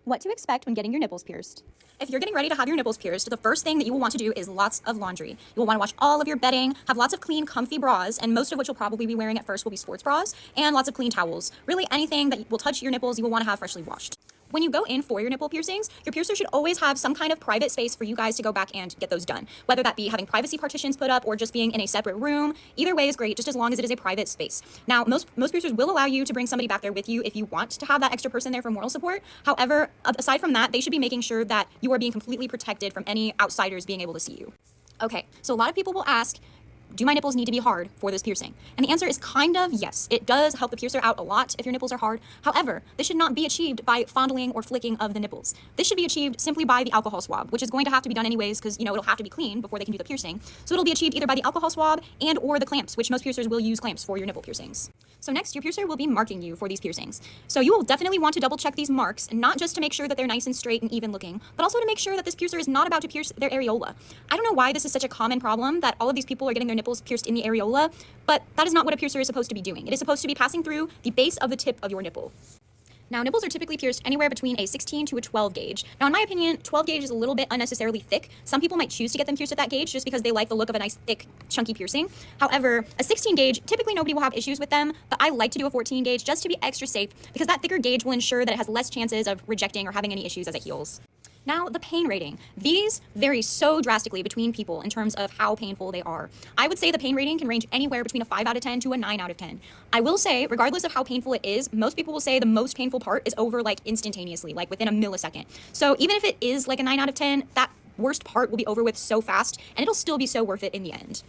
What to expect when getting your nipples pierced. If you're getting ready to have your nipples pierced, the first thing that you will want to do is lots of laundry. You will want to wash all of your bedding, have lots of clean, comfy bras, and most of which you'll probably be wearing at first will be sports bras, and lots of clean towels. Really anything that will touch your nipples, you will want to have freshly washed. When you go in for your nipple piercings, your piercer should always have some kind of private space for you guys to go back and get those done. Whether that be having privacy partitions put up or just being in a separate room, either way is great, just as long as it is a private space. Now, most piercers will allow you to bring somebody back there with you if you want to have that extra person there for moral support. However, aside from that, they should be making sure that you are being completely protected from any outsiders being able to see you. Okay, so a lot of people will ask, do my nipples need to be hard for this piercing? And the answer is kind of yes. It does help the piercer out a lot if your nipples are hard. However, this should not be achieved by fondling or flicking of the nipples. This should be achieved simply by the alcohol swab, which is going to have to be done anyways because, it'll have to be clean before they can do the piercing. So it'll be achieved either by the alcohol swab and or the clamps, which most piercers will use clamps for your nipple piercings. So next, your piercer will be marking you for these piercings. So you will definitely want to double check these marks, not just to make sure that they're nice and straight and even looking, but also to make sure that this piercer is not about to pierce their areola. I don't know why this is such a common problem that all of these people are getting their nipples pierced in the areola, but that is not what a piercer is supposed to be doing. It is supposed to be passing through the base of the tip of your nipple. Now, nipples are typically pierced anywhere between a 16 to a 12 gauge. Now, in my opinion, 12 gauge is a little bit unnecessarily thick. Some people might choose to get them pierced at that gauge just because they like the look of a nice, thick, chunky piercing. However, a 16 gauge, typically nobody will have issues with them, but I like to do a 14 gauge just to be extra safe because that thicker gauge will ensure that it has less chances of rejecting or having any issues as it heals. Now, the pain rating. These vary so drastically between people in terms of how painful they are. I would say the pain rating can range anywhere between a 5 out of 10 to a 9 out of 10. I will say, regardless of how painful it is, most people will say the most painful part is over instantaneously, within a millisecond. So even if it is a 9 out of 10, that worst part will be over with so fast, and it'll still be so worth it in the end.